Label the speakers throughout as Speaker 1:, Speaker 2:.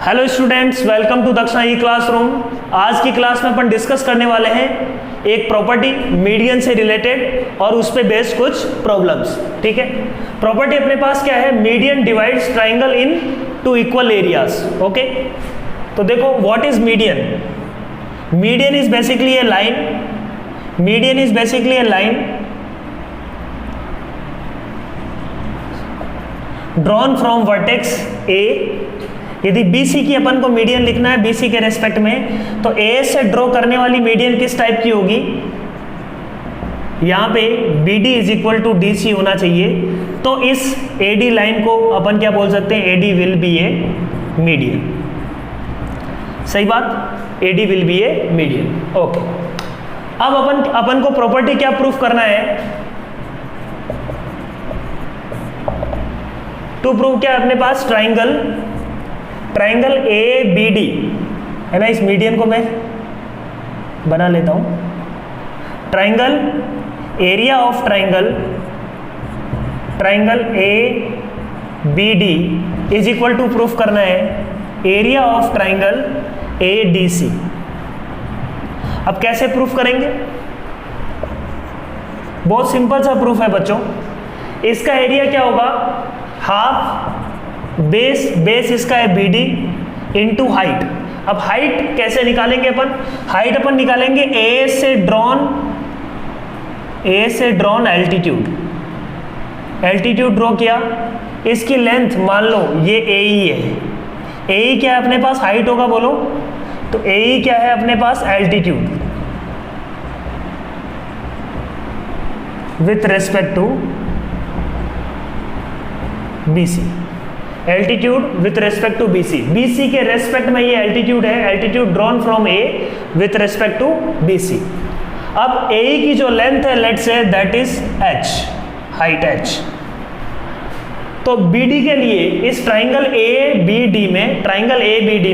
Speaker 1: Hello students, welcome to दक्षिणा ई classroom. आज की क्लास में अपन डिस्कस करने वाले हैं एक प्रॉपर्टी मीडियन से रिलेटेड और उस पे बेस्ड कुछ प्रॉब्लम्स। ठीक है, प्रॉपर्टी अपने पास क्या है? Median divides triangle into equal areas. Okay, तो देखो what is median. Median is basically a line, median is basically a line drawn from vertex A. यदि BC की अपन को मीडियन लिखना है BC के रेस्पेक्ट में, तो A से ड्रॉ करने वाली मीडियन किस टाइप की होगी? यहाँ पे BD is equal to DC होना चाहिए। तो इस AD लाइन को अपन क्या बोल सकते हैं? AD will be A median. सही बात, AD will be A median. Okay, अब अपन को प्रॉपर्टी क्या प्रूफ करना है? टू प्रूव क्या अपने पास? ट्राइंगल ABD है ना। इस मीडियन को मैं बना लेता हूं। Triangle area of triangle ABD is equal to proof करना है एरिया ऑफ ट्राइंगल ADC। अब कैसे प्रूफ करेंगे? बहुत सिंपल सा प्रूफ है बच्चों। इसका एरिया क्या होगा? हाफ बेस इसका है BD इंटू हाइट। अब हाइट कैसे निकालेंगे अपन? हाइट अपन निकालेंगे A से ड्रॉन एल्टीट्यूड ड्रॉ किया। इसकी लेंथ मान लो ये AE है। AE क्या है अपने पास? हाइट होगा, बोलो। तो AE क्या है अपने पास? Altitude with respect to BC। Altitude with respect to BC के रेस्पेक्ट में ये एल्टीट्यूड है। Altitude drawn from A with respect to BC। अब AE की जो लेंथ है, let's say that is H, height H। तो BD के लिए इस ट्राइंगल ABD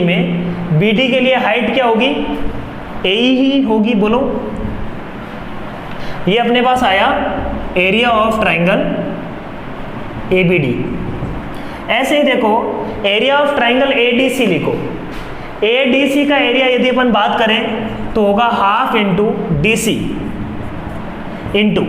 Speaker 1: में BD के लिए हाइट क्या होगी? AE ही होगी, बोलो। ये अपने पास आया एरिया ऑफ ट्राइंगल ABD। ऐसे ही देखो एरिया ऑफ ट्राइंगल ADC लिखो। ADC का एरिया यदि अपन बात करें तो होगा half into DC into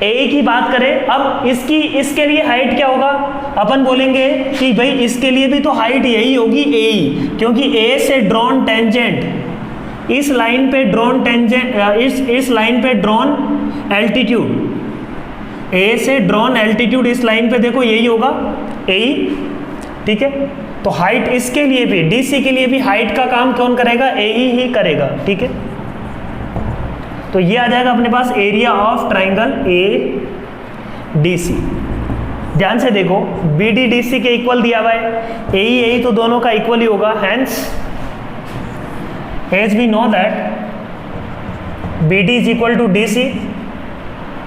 Speaker 1: AE की बात करें। अब इसके लिए हाइट क्या होगा? अपन बोलेंगे कि भाई इसके लिए भी तो हाइट यही होगी AE, क्योंकि A से ड्रॉन टेंजेंट इस लाइन पे ड्रॉन टेंजेंट इस लाइन पे ड्रॉन एल्टीट्यूड A से ड्रॉन एल्टीट्यूड इस लाइन पे देखो यही होगा AE। ठीक है, तो हाइट इसके लिए भी DC के लिए भी हाइट का काम कौन करेगा? AE ही करेगा। ठीक है, तो ये आ जाएगा अपने पास एरिया ऑफ ट्राइंगल ADC। ध्यान से देखो BD DC के इक्वल दिया हुआ है, AE तो दोनों का इक्वल ही होगा। Hence as we know that BD is equal to DC,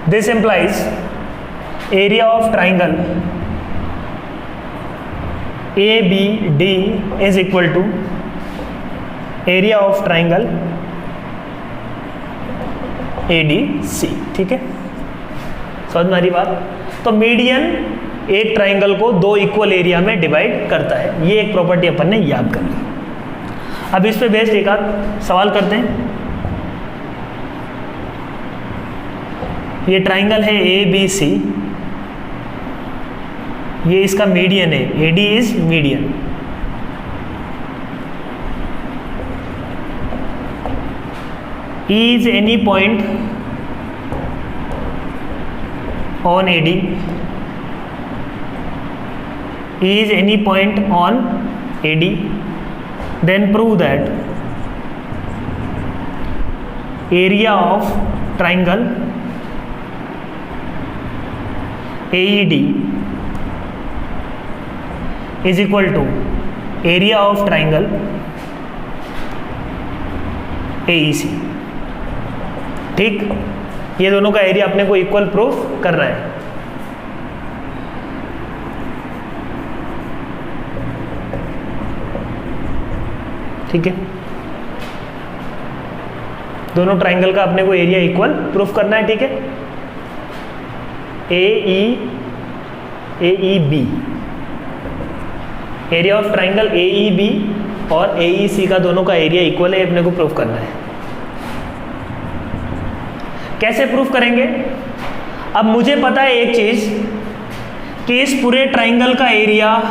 Speaker 1: this implies area of triangle ABD is equal to area of triangle ADC। ठीक है, समझ में आ रही बात? तो मीडियन एक ट्राइंगल को दो इक्वल एरिया में डिवाइड करता है। ये एक प्रॉपर्टी अपन ने याद कर ली। अब इस पे बेस्ड एक आध सवाल करते हैं। ये ट्राइंगल है ABC, ये इसका मीडियन है, AD is median. E is any point on AD, E is any point on AD, then prove that area of triangle AED is equal to area of triangle AEC। ठीक, ये दोनों का area अपने को equal proof करना है। ठीक है, दोनों ट्राइंगल का अपने को एरिया इक्वल प्रूफ करना है। ठीक है, AEB area of triangle A E B और ए ई सी का दोनों का एरिया इक्वल है, अपने को प्रूफ करना है। कैसे प्रूफ करेंगे? अब मुझे पता है एक चीज कि इस पूरे ट्राइंगल का एरिया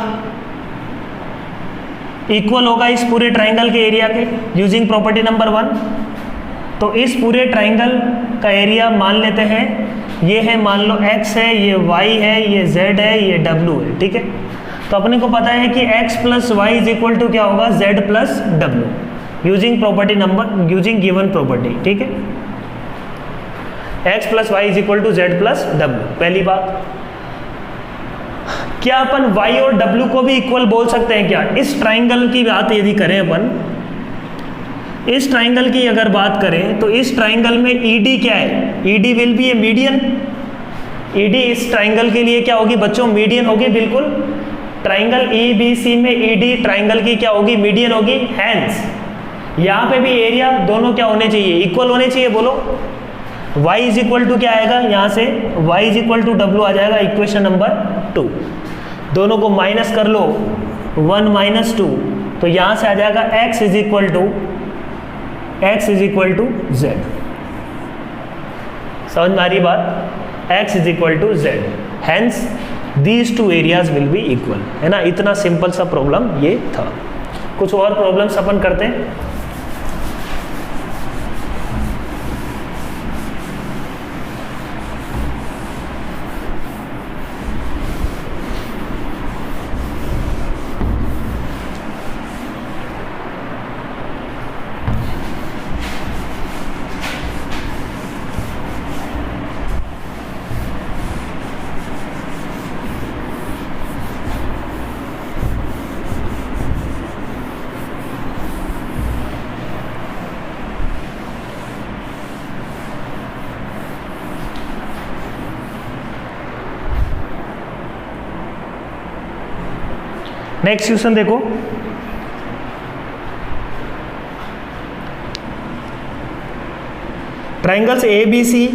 Speaker 1: इक्वल होगा इस पूरे ट्राइंगल के एरिया के, यूजिंग प्रॉपर्टी नंबर 1। तो इस पूरे ट्राइंगल का एरिया मान लेते हैं, ये है मान लो x है, ये y है, ये z है, ये w है, ठीक है। तो अपने को पता है कि x plus Y is equal to क्या होगा, z plus w, using property number, using given property, ठीक है। x plus Y is equal to z plus w। पहली बात, क्या अपन y और w को भी इक्वल बोल सकते हैं क्या? इस ट्राइंगल की बात यदि करें अपन, इस ट्राइंगल की अगर बात करें तो इस ट्राइंगल में ED क्या है? ED will be A median. ED इस ट्राइंगल के लिए क्या होगी बच्चों? मीडियन होगी, बिल्कुल। ट्राइंगल EBC में ED ट्राइंगल की क्या होगी? मीडियन होगी। हैंस यहाँ पे भी एरिया दोनों क्या होने चाहिए? इक्वल होने चाहिए। बोलो y इज इक्वल टू क्या आएगा यहाँ से? y is equal to w आ जाएगा, इक्वेशन नंबर 2। दोनों को माइनस कर लो, 1 माइनस 2, तो यहाँ से आ जाएगा x is equal to z। समझ में आ रही बात? x is equal to z, hence these two areas will be equal, है ना। इतना सिंपल सा प्रॉब्लम ये था। कुछ और प्रॉब्लम्स अपन करते हैं। नेक्स्ट क्वेश्चन देखो, triangles ABC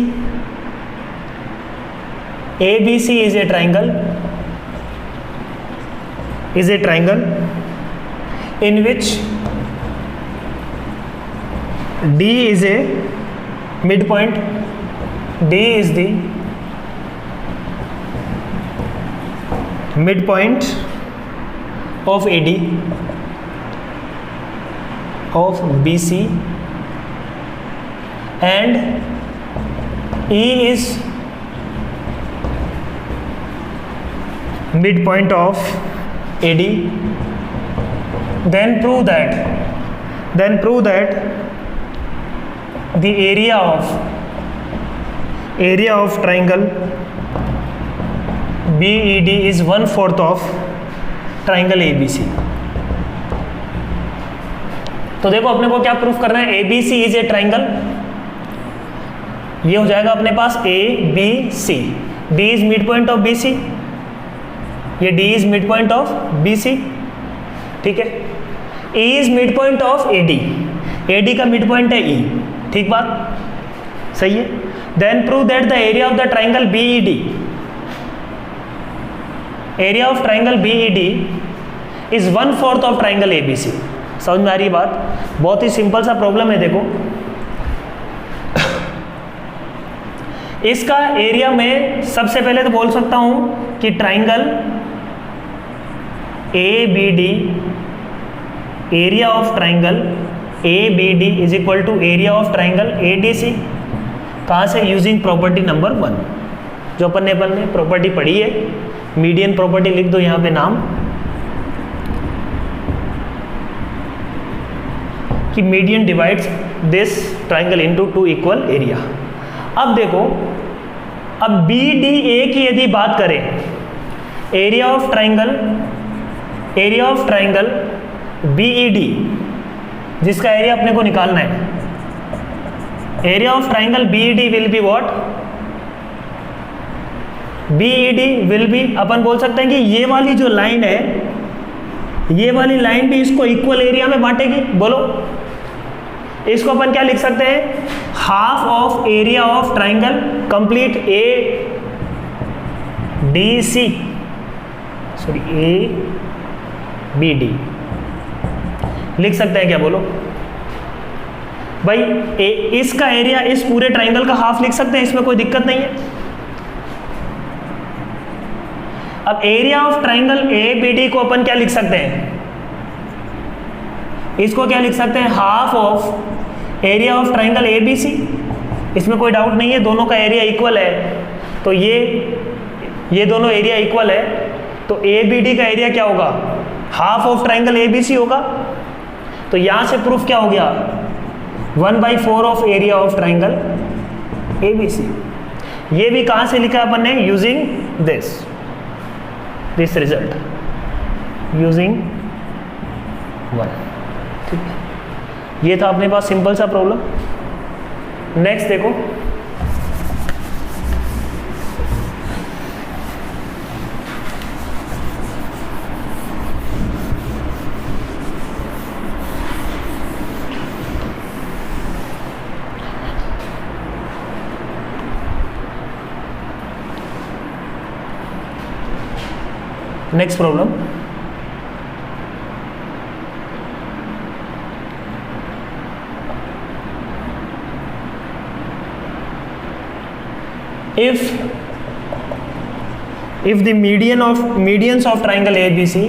Speaker 1: is a triangle in which D is a midpoint, D is the midpoint of AD of BC and E is midpoint of AD, then prove that the area of triangle BED is 1/4 of triangle ABC। तो देखो अपने को क्या proof करना है? ABC is a triangle, ये हो जाएगा अपने पास ABC। D is midpoint of BC, ये D is midpoint of BC, ठीक है। E is midpoint of AD का मिड पॉइंट है E, ठीक बात, सही है। Then prove that the area of the triangle BED, area of triangle BED is 1/4 of triangle ABC। समझ में आ रही है बात? बहुत ही सिंपल सा प्रॉब्लम है। देखो इसका एरिया में सबसे पहले तो बोल सकता हूं कि triangle ABD, area of triangle ABD is equal to area of triangle ADC। कहाँ से? यूजिंग प्रॉपर्टी नंबर 1, जो अपन ने प्रॉपर्टी पढ़ी है, मीडियन प्रॉपर्टी लिख दो यहाँ पे नाम, कि median divides this triangle into 2 equal area. अब देखो, अब BDA की यदि बात करें, एरिया ऑफ ट्राइंगल BED, जिसका एरिया अपने को निकालना है, area of triangle BED will be what? BED will be, अपन बोल सकते हैं कि ये वाली जो लाइन है, ये वाली लाइन भी इसको इक्वल एरिया में बांटेगी। बोलो इसको अपन क्या लिख सकते हैं? Half of area of triangle complete ADC, sorry BD लिख सकते हैं क्या, बोलो भाई। इसका एरिया इस पूरे ट्राइंगल का हाफ लिख सकते हैं, इसमें कोई दिक्कत नहीं है। अब एरिया ऑफ ट्राइंगल ABD को अपन क्या लिख सकते हैं, इसको क्या लिख सकते हैं, half of area of triangle ABC। इसमें कोई डाउट नहीं है, दोनों का एरिया इक्वल है, तो ये दोनों एरिया इक्वल है, तो ABD का एरिया क्या होगा, हाफ ऑफ ट्राइंगल ABC होगा। तो यहां से प्रूफ क्या हो गया, 1/4 of area of triangle ABC। ये भी कहां से लिखा अपन ने, यूजिंग दिस रिजल्ट, यूजिंग 1। ठीक है, ये था अपने पास सिंपल सा प्रॉब्लम। नेक्स्ट देखो, next problem, if the medians of triangle ABC,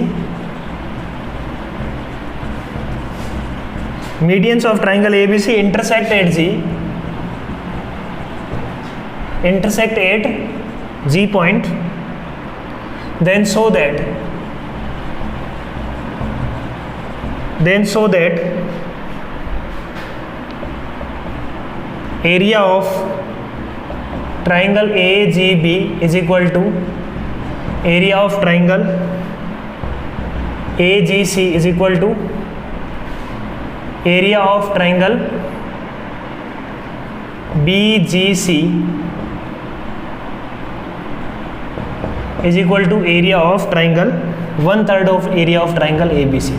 Speaker 1: medians of triangle ABC intersect at G point, then so that area of triangle AGB is equal to area of triangle AGC is equal to area of triangle BGC is equal to area of triangle 1/3 of area of triangle ABC।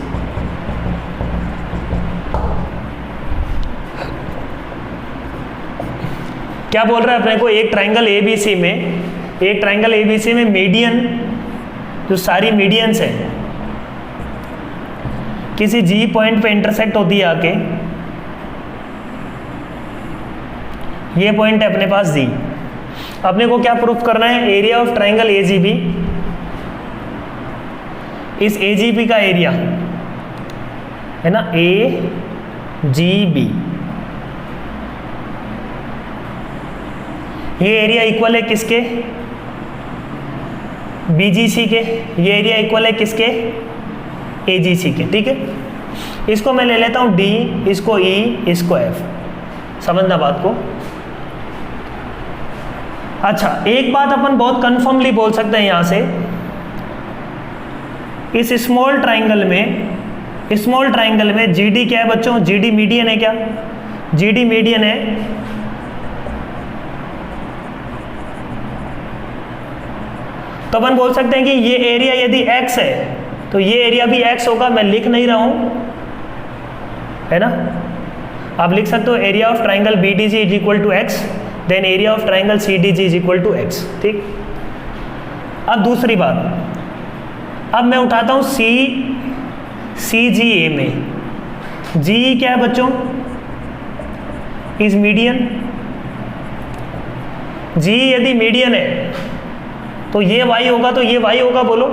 Speaker 1: क्या बोल रहा है अपने को, एक triangle ABC में median, जो सारी मीडियंस है किसी G पॉइंट पे इंटरसेक्ट होती है आके, ये पॉइंट है अपने पास G। अपने को क्या प्रूफ करना है, एरिया ऑफ ट्राइंगल AGB, इस AGB का एरिया है ना, AGB, ये एरिया इक्वल है किसके, BGC के, ये एरिया इक्वल है किसके, AGC के। ठीक है, इसको मैं ले लेता हूं D, इसको E, इसको F, समझना बात को। अच्छा, एक बात अपन बहुत कंफर्मली बोल सकते हैं यहां से, इस स्मॉल ट्राइंगल में GD क्या है बच्चों, GD मीडियन है क्या, GD मीडियन है। तो अपन बोल सकते हैं कि ये एरिया यदि x है तो ये एरिया भी x होगा। मैं लिख नहीं रहा हूं, है ना, आप लिख सकते हो area of triangle BDC is equal to x, then area of triangle CDG is equal to x। ठीक, अब दूसरी बात, अब मैं उठाता हूं CGA में, G क्या है बच्चों, इज मीडियन। G यदि मीडियन है तो ये y होगा, तो ये y होगा, बोलो।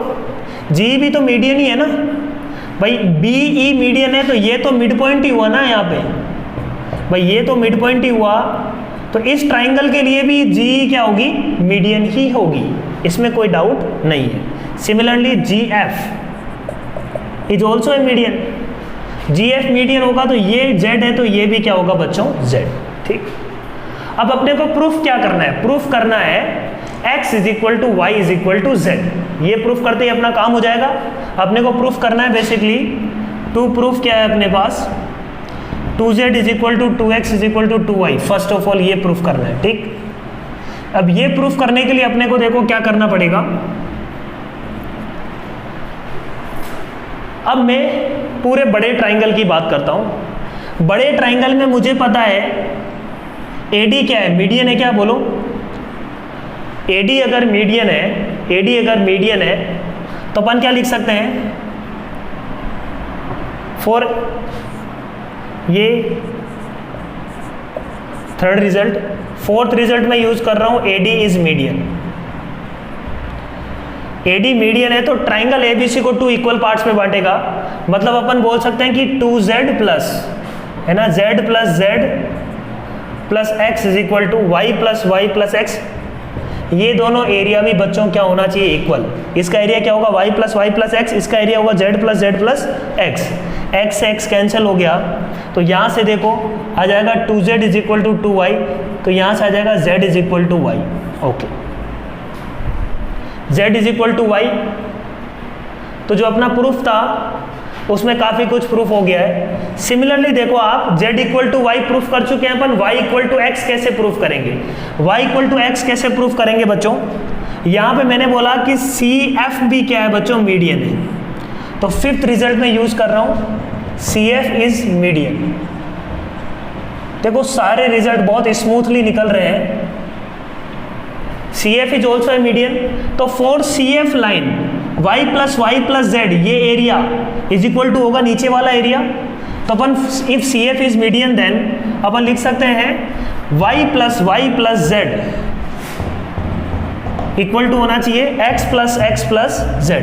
Speaker 1: G भी तो मीडियन ही है ना भाई, BE मीडियन है, तो ये तो मिड पॉइंट ही हुआ ना यहाँ पे भाई, ये तो मिड पॉइंट ही हुआ, तो इस ट्राइंगल के लिए भी G क्या होगी, मीडियन ही होगी, इसमें कोई डाउट नहीं है। Similarly GF is also a median, GF median होगा तो ये Z है, तो ये भी क्या होगा बच्चों, Z। ठीक, अब अपने को प्रूफ क्या करना है, प्रूफ करना है x is equal to Y is equal to z। ये प्रूफ करते ही अपना काम हो जाएगा। अपने को प्रूफ करना है बेसिकली, टू प्रूफ क्या है अपने पास, 2z is equal to 2x is equal to 2y। First of all ये प्रूफ करना है। ठीक, अब ये प्रूफ करने के लिए अपने को देखो क्या करना पड़ेगा। अब मैं पूरे बड़े ट्राइंगल की बात करता हूं। बड़े ट्राइंगल में मुझे पता है AD क्या है, मीडियन है क्या, बोलो। AD अगर मीडियन है तो अपन क्या लिख सकते हैं, फॉर ये थर्ड रिजल्ट। फोर्थ रिजल्ट मैं यूज कर रहा हूं AD is median. AD median है तो ट्राइंगल ABC को 2 इक्वल पार्ट्स में बांटेगा, मतलब अपन बोल सकते हैं कि 2Z प्लस, है ना, Z plus Z plus X is equal to Y plus Y plus X। ये दोनों एरिया भी बच्चों क्या होना चाहिए, इक्वल। इसका एरिया क्या होगा, Y plus Y plus X, इसका एरिया होगा Z plus Z plus X। X से X कैंसिल हो गया, तो यहाँ से देखो आ जाएगा 2Z is equal to 2Y, तो यहाँ से आ जाएगा Z is equal to Y। Okay, Z is equal to Y। तो जो अपना प्रूफ था उसमें काफ़ी कुछ प्रूफ हो गया है। सिमिलरली देखो आप Z equal to Y proof कर चुके हैं अपन, Y इक्वल टू X कैसे प्रूफ करेंगे, Y इक्वल टू X कैसे प्रूफ करेंगे बच्चों। यहाँ पे मैंने बोला कि CFB क्या है बच्चों, मीडियन है। तो फिफ्थ रिजल्ट में यूज कर रहा हूँ CF इज मीडियन। देखो सारे रिजल्ट बहुत स्मूथली निकल रहे हैं। CF is also a median. तो for CF line Y plus Y plus Z, ये एरिया इज इक्वल टू होगा नीचे वाला एरिया। तो अपन if CF is median then अपन लिख सकते हैं Y plus Y plus Z equal to होना चाहिए X plus Z।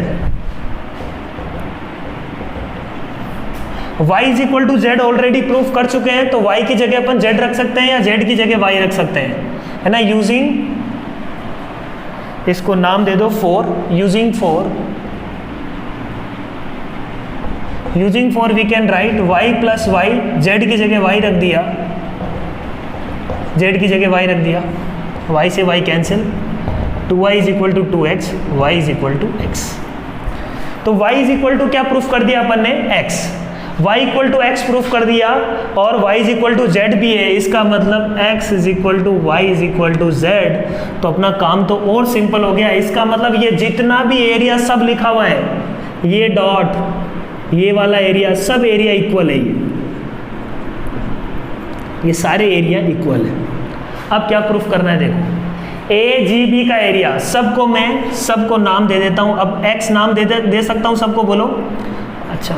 Speaker 1: Y is equal to Z already proof कर चुके हैं, तो Y की जगह अपन Z रख सकते हैं या Z की जगह Y रख सकते हैं, है ना। यूजिंग, इसको नाम दे दो 4, using 4 we can write Y plus Y, Z की जगह Y रख दिया, Z की जगह Y रख दिया, Y से Y cancel, 2Y is equal to 2X, Y is equal to X। तो Y इज इक्वल टू क्या प्रूफ कर दिया अपन ने, X। Y equal to X proof कर दिया और Y is equal to Z भी है, इसका मतलब X is equal to Y is equal to Z। तो अपना काम तो और सिंपल हो गया। इसका मतलब ये जितना भी एरिया सब लिखा हुआ है, ये डॉट, ये वाला एरिया, सब एरिया इक्वल है। ये सारे एरिया इक्वल है। अब क्या प्रूफ करना है, देखो AGB का एरिया, सबको मैं सबको नाम दे देता हूं। अब X नाम दे सकता हूं सबको, बोलो। अच्छा,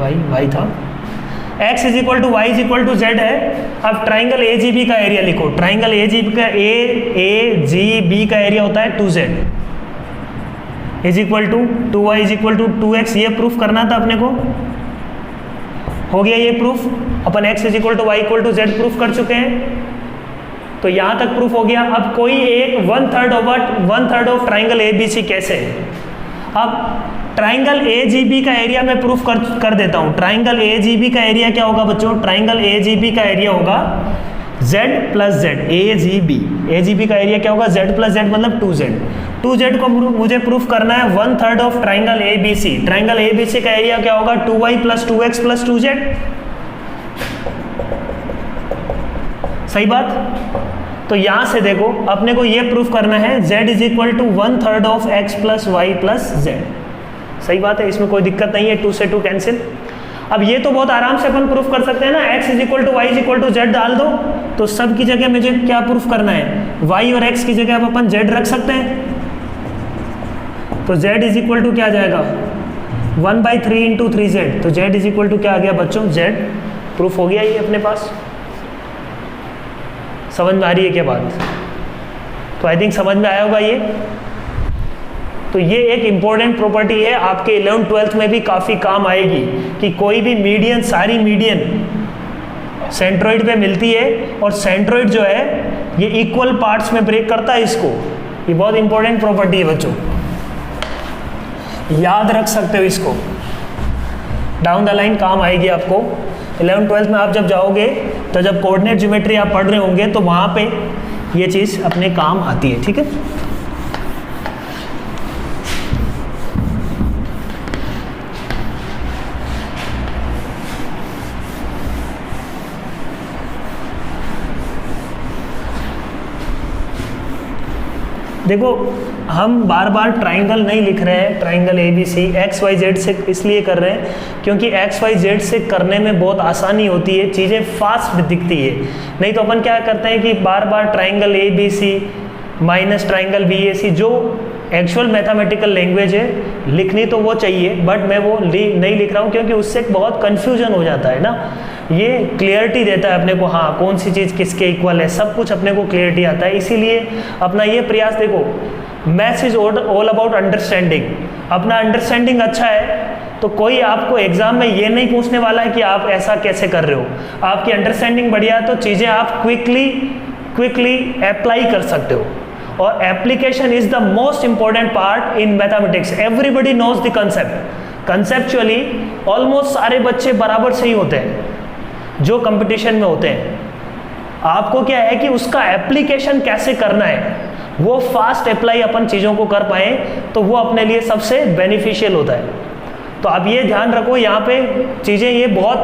Speaker 1: Y था, X is equal to Y is equal to Z है। अब ट्राइंगल AGB का एरिया लिखो। ट्राइंगल AGB का एरिया होता है 2Z is equal to 2Y is equal to 2X। ये प्रूफ करना था अपने को, हो गया ये प्रूफ। अपन X is equal to Y equal to Z proof कर चुके हैं, तो यहाँ तक प्रूफ हो गया। अब कोई एक 1/3 ऑफ ट्राइंगल ABC कैसे है। अब ट्राइंगल AGB का एरिया मैं प्रूफ कर देता हूं। ट्राइंगल AGB का एरिया क्या होगा बच्चों, ट्राइंगल AGB का एरिया होगा Z प्लस Z। AGB का एरिया क्या होगा, Z प्लस Z मतलब 2Z को मुझे प्रूफ करना है 1/3 of triangle ABC। Triangle ABC का एरिया क्या होगा, 2Y plus 2X plus 2Z। सही बात। तो यहां से देखो अपने को ये प्रूफ करना है Z is equal to 1/3 of X plus Y plus Z। सही बात है, इसमें कोई दिक्कत नहीं है, 2 से 2 कैंसिल। अब ये तो बहुत आराम से अपन प्रूफ कर सकते हैं ना, X is equal to Y is equal to Z डाल दो, तो सब की जगह मुझे क्या प्रूफ करना है, Y और X की जगह अब अपन Z रख सकते हैं। तो Z इज इक्वल टू क्या आ जाएगा, 1/3 इंटू 3Z। तो Z इज इक्वल टू क्या आ गया बच्चों, Z। प्रूफ हो गया ये अपने पास। समझ में आ रही है क्या बात। तो आई थिंक समझ में आया होगा ये। तो ये एक इंपॉर्टेंट प्रॉपर्टी है, आपके 11th-12th में भी काफ़ी काम आएगी कि कोई भी मीडियन, सारी मीडियन सेंट्रोइड पे मिलती है और सेंट्रोइड जो है ये इक्वल पार्ट्स में ब्रेक करता है इसको। ये बहुत इंपॉर्टेंट प्रॉपर्टी है बच्चों, याद रख सकते हो इसको, डाउन द लाइन काम आएगी आपको। 11th-12th में आप जब जाओगे तो जब कोऑर्डिनेट ज्योमेट्री आप पढ़ रहे होंगे तो वहाँ पे ये चीज़ अपने काम आती है, ठीक है। देखो हम बार बार ट्राइंगल नहीं लिख रहे हैं, ट्राइंगल ABC XYZ से इसलिए कर रहे हैं क्योंकि XYZ से करने में बहुत आसानी होती है, चीज़ें फास्ट दिखती है। नहीं तो अपन क्या करते हैं कि बार बार triangle ABC minus triangle BAC, जो एक्चुअल मैथमेटिकल लैंग्वेज है, लिखनी तो वो चाहिए, बट मैं वो नहीं लिख रहा हूँ क्योंकि उससे बहुत कन्फ्यूजन हो जाता है ना। ये क्लियरिटी देता है अपने को, हाँ कौन सी चीज़ किसके इक्वल है, सब कुछ अपने को क्लियरिटी आता है। इसीलिए अपना ये प्रयास देखो, maths is all about understanding. अपना अंडरस्टैंडिंग अच्छा है तो कोई आपको एग्जाम में ये नहीं पूछने वाला है कि आप ऐसा कैसे कर रहे हो। आपकी अंडरस्टैंडिंग बढ़िया है तो चीज़ें आप क्विकली अप्लाई कर सकते हो। और application is the most important part in mathematics. Everybody knows the concept. Conceptually almost सारे बच्चे बराबर से ही होते हैं जो कंपटीशन में होते हैं। आपको क्या है कि उसका एप्लीकेशन कैसे करना है, वो फास्ट अप्लाई अपन चीज़ों को कर पाए तो वो अपने लिए सबसे बेनिफिशियल होता है। तो आप ये ध्यान रखो, यहाँ पे चीज़ें ये बहुत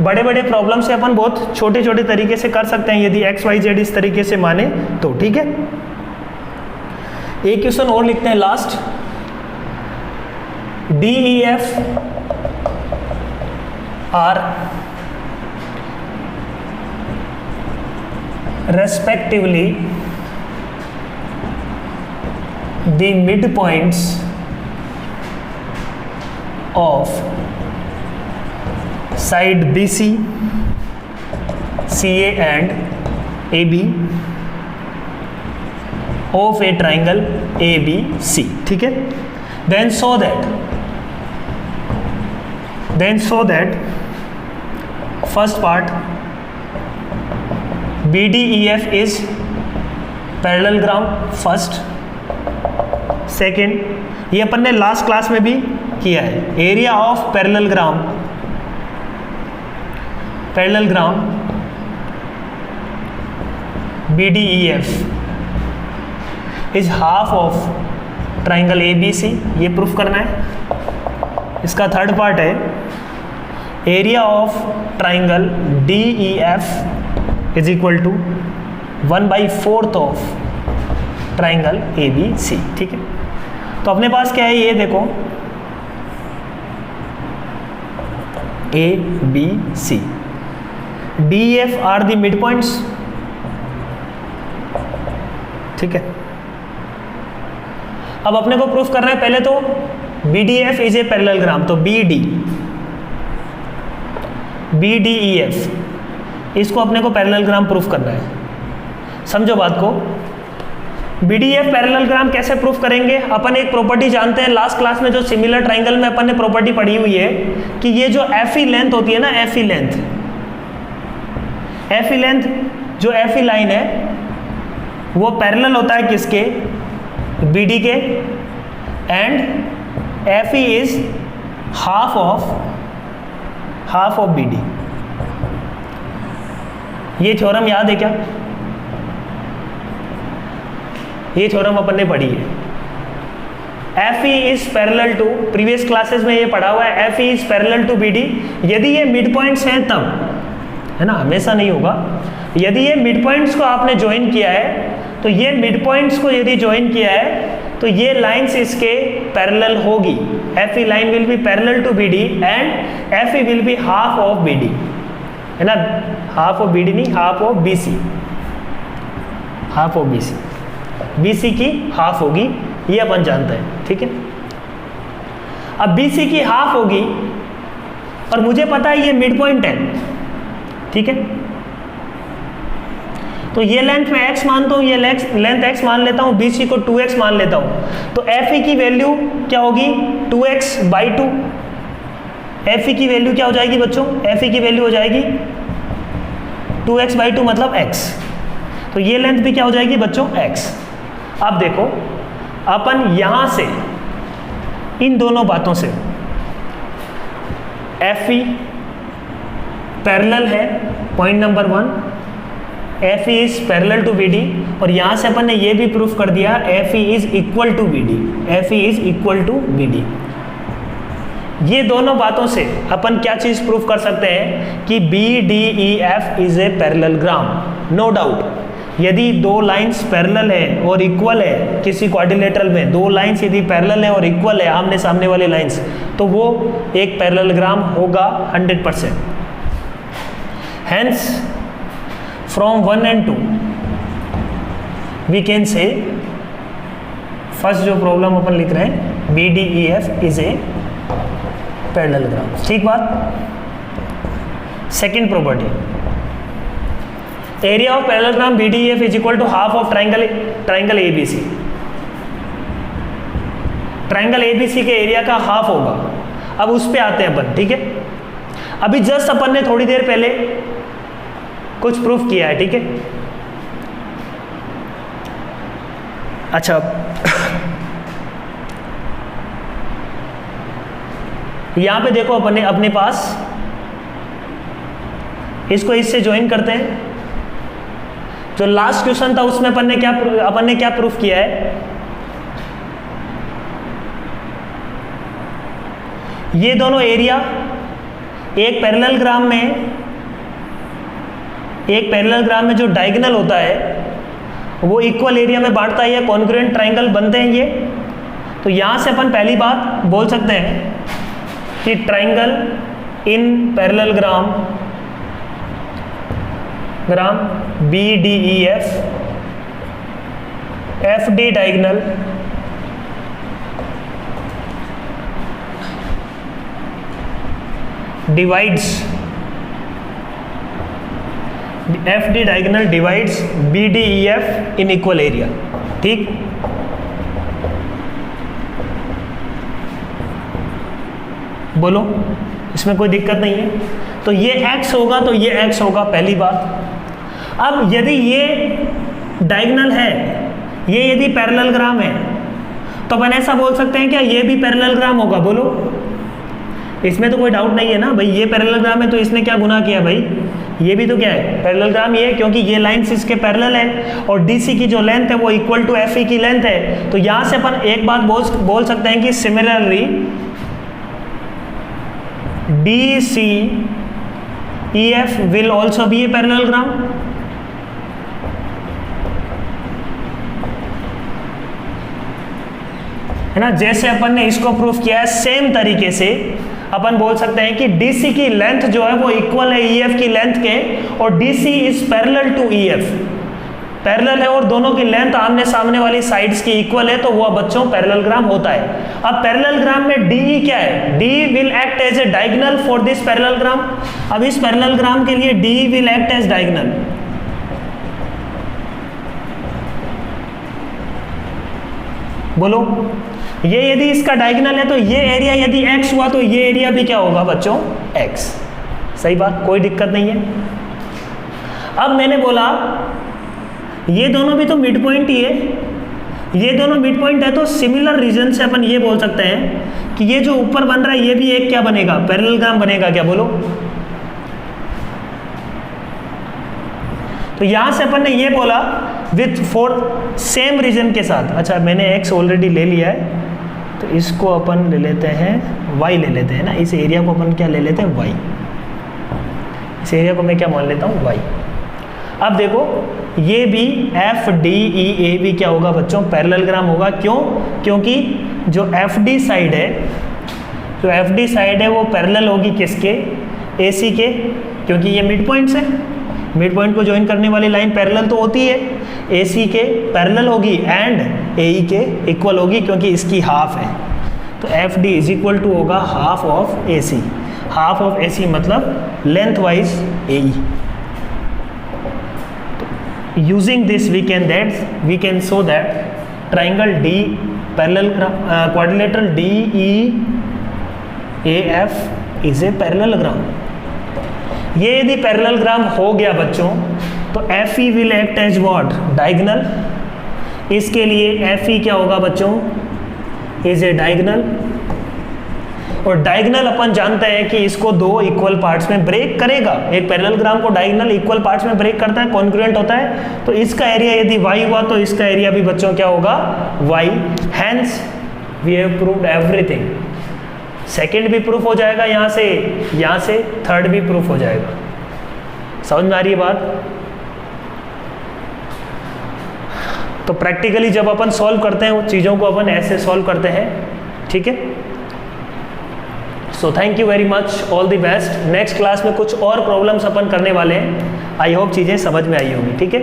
Speaker 1: बड़े बड़े प्रॉब्लम से अपन बहुत छोटे छोटे तरीके से कर सकते हैं यदि एक्स वाई जेड इस तरीके से माने तो। ठीक है, एक क्वेश्चन और लिखते हैं last. D E F R respectively the midpoints of side BC, CA and AB of a triangle ABC। ठीक है, then show that first part BDEF is parallelogram first. Second, ये अपन ने लास्ट क्लास में भी किया है, area of parallelogram BDEF is half of triangle ABC, ये प्रूफ करना है। इसका थर्ड पार्ट है area of triangle DEF is equal to 1/4 of triangle ABC। ठीक है, तो अपने पास क्या है, ये देखो ABC, DEF are the midpoints. ठीक है, अब अपने को प्रूफ करना है पहले तो BDF इज ए पैरेललोग्राम, तो BDEF इसको अपने को पैरेललोग्राम प्रूफ करना है। समझो बात को, BDEF पैरेललोग्राम कैसे प्रूफ करेंगे। अपन एक प्रॉपर्टी जानते हैं लास्ट क्लास में, जो सिमिलर ट्राइंगल में अपन ने प्रॉपर्टी पढ़ी हुई है कि ये जो FE लेंथ होती है ना, FE लेंथ जो FE लाइन है वो पैरेलल होता है किसके, BD के, and FE is half of BD। ये थ्योरम याद है क्या, ये थ्योरम अपन ने पढ़ी है। FE is parallel to, previous classes में ये पढ़ा हुआ है, FE is parallel to BD यदि ये मिड पॉइंट्स हैं तब, है ना, हमेशा नहीं होगा। यदि ये मिड पॉइंट्स को आपने ज्वाइन किया है तो ये मिड पॉइंट्स को यदि ज्वाइन किया है तो ये लाइंस इसके पैरेलल होगी। FE line will be parallel to BD and FE will be half of BD, है ना, हाफ ऑफ BD नहीं, half of BC, half of BC की हाफ होगी, ये अपन जानते हैं। ठीक है, अब BC की हाफ होगी और मुझे पता है ये मिड पॉइंट है। ठीक है, तो ये लेंथ में x मानता हूँ, ये लेंथ x मान लेता हूँ, BC को 2x मान लेता हूँ, तो FE की वैल्यू क्या होगी, 2x/2। FE की वैल्यू क्या हो जाएगी बच्चों, FE की वैल्यू हो जाएगी 2x/2 मतलब x, तो ये लेंथ भी क्या हो जाएगी बच्चों, x। अब देखो अपन यहां से इन दोनों बातों से FE पैरेलल है, point number 1, FE is parallel to BD, और यहां से अपन ने ये भी प्रूफ कर दिया FE is equal to BD, FE is equal to BD। ये दोनों बातों से अपन क्या चीज प्रूफ कर सकते हैं कि BDEF is a parallelogram. No doubt, यदि दो लाइंस पैरेलल है और इक्वल है, किसी क्वाड्रिलेटरल में दो लाइंस यदि पैरेलल है और इक्वल है, आमने सामने वाली लाइंस, तो वो एक पैरेललोग्राम होगा 100%। Hence from 1 and 2 we can say first जो प्रॉब्लम अपन लिख रहे हैं BDEF इज ए पैरेललोग्राम, ठीक बात। Second property, area of parallelogram BDEF is equal to half of triangle ABC। Triangle ABC के एरिया का हाफ होगा। अब उस पे आते हैं अपन, ठीक है। अभी जस्ट अपन ने थोड़ी देर पहले कुछ प्रूफ किया है, ठीक है। अच्छा, यहां पे देखो अपन ने अपने पास इसको इससे ज्वाइन करते हैं। जो लास्ट क्वेश्चन था उसमें अपन ने क्या प्रूफ किया है, ये दोनों एरिया एक पैरेललोग्राम में जो डायगोनल होता है वो इक्वल एरिया में बांटता है, या कॉन्ग्रुएंट ट्राइंगल बनते हैं ये। तो यहां से अपन पहली बात बोल सकते हैं कि triangle in parallelogram BDEF FD diagonal divides BDEF in equal area, ठीक। बोलो, इसमें कोई दिक्कत नहीं है। तो ये x होगा तो ये x होगा, पहली बात। अब यदि ये डायगोनल है, ये यदि पैरेललोग्राम है, तो अपन ऐसा बोल सकते हैं क्या ये भी पैरेललोग्राम होगा? बोलो, इसमें तो कोई डाउट नहीं है ना भाई, ये पैरेललोग्राम है तो इसने क्या गुना किया भाई, ये भी तो क्या है पैरेललोग्राम ये है, क्योंकि ये लाइंस इसके पैरेलल है और DC की जो लेंथ है वो इक्वल टू FE की लेंथ है। तो यहां से अपन एक बात बोल सकते हैं कि similarly DCEF will also be a parallelogram. है ना, जैसे अपन ने इसको प्रूफ किया है सेम तरीके से अपन बोल सकते हैं कि DC की लेंथ जो है वो इक्वल है EF की लेंथ के, और DC is parallel to EF, parallel है और दोनों की लेंथ आमने सामने वाली साइड्स की इक्वल है, तो वो बच्चों पैरेललोग्राम होता है। अब पैरेललोग्राम में DE क्या है? DE will act as a diagonal for this parallelogram. अब इस पैरेललोग्राम के लिए DE will act as diagonal. बोलो, ये यदि इसका डायगोनल है तो ये एरिया यदि x हुआ तो ये एरिया भी क्या होगा बच्चों? x। सही बात, कोई दिक्कत नहीं है। अब मैंने बोला ये दोनों भी तो मिड पॉइंट ही है, ये दोनों मिड पॉइंट है, तो सिमिलर रीजन से अपन ये बोल सकते हैं कि ये जो ऊपर बन रहा है ये भी एक क्या बनेगा? पैरेललोग्राम बनेगा। क्या बोलो? तो यहां से अपन ने ये बोला विथ फॉर सेम रीजन के साथ। अच्छा, मैंने x ऑलरेडी ले लिया है, तो इसको अपन ले लेते हैं y ले लेते हैं ना, इस एरिया को अपन क्या ले लेते हैं? y। इस एरिया को मैं क्या मान लेता हूँ? y। अब देखो ये भी FDEA भी क्या होगा बच्चों? पैरेललोग्राम होगा। क्यों? क्योंकि जो FD साइड है वो पैरेलल होगी किसके? AC के, क्योंकि ये मिड पॉइंट्स है, मिड पॉइंट को ज्वाइन करने वाली लाइन पैरेलल तो होती है, AC के पैरेलल होगी एंड AE के इक्वल होगी, क्योंकि इसकी हाफ है। तो FD इज इक्वल टू होगा half of AC। Half of AC मतलब length wise AE। Using this we can show that triangle D quadrilateral DEAF is a parallelogram. ये यदि पैरेललोग्राम हो गया बच्चों तो FE will act as what? Diagonal. इसके लिए FE क्या होगा बच्चों? Is a diagonal. और डायगोनल अपन जानते हैं कि इसको दो इक्वल पार्ट्स में ब्रेक करेगा। एक पैरेललोग्राम को डायगोनल इक्वल पार्ट्स में ब्रेक करता है, कॉन्ग्रुएंट होता है। तो इसका एरिया यदि y हुआ तो इसका एरिया भी बच्चों क्या होगा? y। Hence we have proved everything. Second भी प्रूफ हो जाएगा यहाँ से थर्ड भी प्रूफ हो जाएगा। समझ में आ रही है बात? तो प्रैक्टिकली जब अपन सॉल्व करते हैं वो चीज़ों को अपन ऐसे सॉल्व करते हैं, ठीक है। So thank you very much, all the best. Next class में कुछ और प्रॉब्लम्स अपन करने वाले हैं। आई होप चीज़ें समझ में आई होंगी, ठीक है।